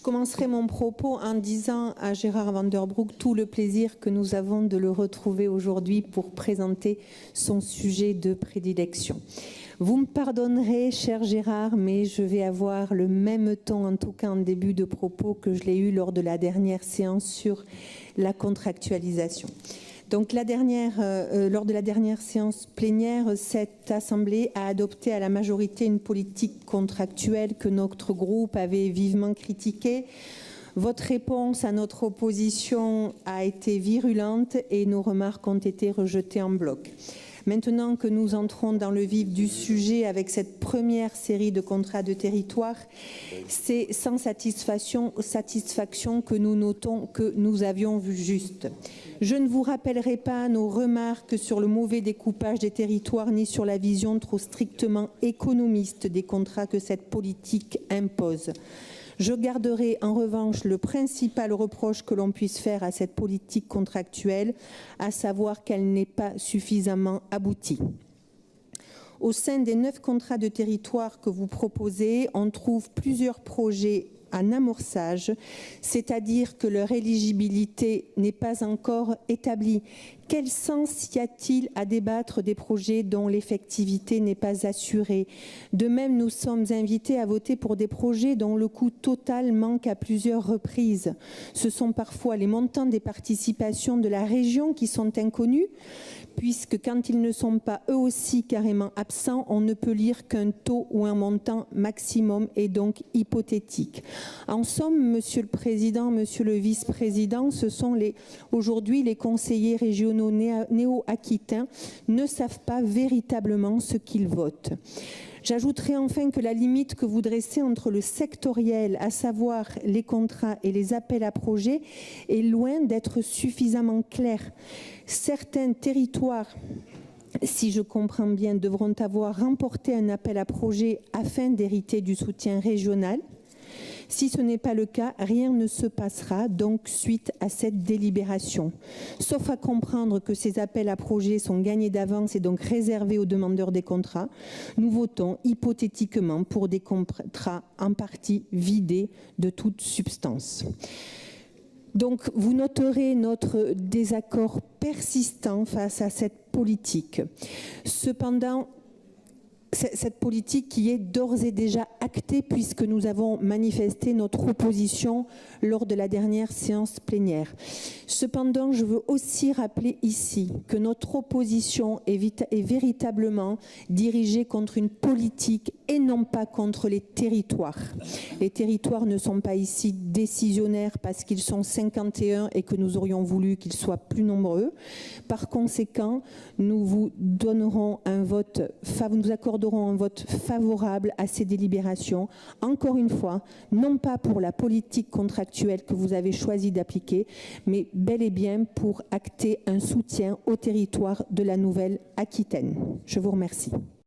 commencerai mon propos en disant à Gérard Van Der Broek tout le plaisir que nous avons de le retrouver aujourd'hui pour présenter son sujet de prédilection. Vous me pardonnerez, cher Gérard, mais je vais avoir le même ton, en tout cas en début de propos, que je l'ai eu lors de la dernière séance sur la contractualisation. Donc lors de la dernière séance plénière, cette Assemblée a adopté à la majorité une politique contractuelle que notre groupe avait vivement critiquée. Votre réponse à notre opposition a été virulente et nos remarques ont été rejetées en bloc. Maintenant que nous entrons dans le vif du sujet avec cette première série de contrats de territoire, c'est sans satisfaction que nous notons que nous avions vu juste. Je ne vous rappellerai pas nos remarques sur le mauvais découpage des territoires ni sur la vision trop strictement économiste des contrats que cette politique impose. Je garderai en revanche le principal reproche que l'on puisse faire à cette politique contractuelle, à savoir qu'elle n'est pas suffisamment aboutie. Au sein des 9 contrats de territoire que vous proposez, on trouve plusieurs projets en amorçage, c'est-à-dire que leur éligibilité n'est pas encore établie. Quel sens y a-t-il à débattre des projets dont l'effectivité n'est pas assurée? De même, nous sommes invités à voter pour des projets dont le coût total manque à plusieurs reprises. Ce sont parfois les montants des participations de la région qui sont inconnus, puisque quand ils ne sont pas eux aussi carrément absents, on ne peut lire qu'un taux ou un montant maximum et donc hypothétique. En somme, Monsieur le Président, Monsieur le Vice-président, ce sont aujourd'hui les conseillers régionaux néo-aquitains ne savent pas véritablement ce qu'ils votent. J'ajouterai enfin que la limite que vous dressez entre le sectoriel, à savoir les contrats et les appels à projets, est loin d'être suffisamment claire. Certains territoires, si je comprends bien, devront avoir remporté un appel à projet afin d'hériter du soutien régional. Si ce n'est pas le cas, rien ne se passera donc suite à cette délibération. Sauf à comprendre que ces appels à projets sont gagnés d'avance et donc réservés aux demandeurs des contrats, nous votons hypothétiquement pour des contrats en partie vidés de toute substance. Donc vous noterez notre désaccord persistant face à cette politique. Cependant, cette politique qui est d'ores et déjà actée puisque nous avons manifesté notre opposition lors de la dernière séance plénière. Cependant, je veux aussi rappeler ici que notre opposition est véritablement dirigée contre une politique et non pas contre les territoires. Les territoires ne sont pas ici décisionnaires parce qu'ils sont 51 et que nous aurions voulu qu'ils soient plus nombreux. Par conséquent, nous vous donnerons un vote, nous accorderons un vote favorable à ces délibérations. Encore une fois, non pas pour la politique contractuelle que vous avez choisi d'appliquer, mais bel et bien pour acter un soutien au territoire de la Nouvelle-Aquitaine. Je vous remercie.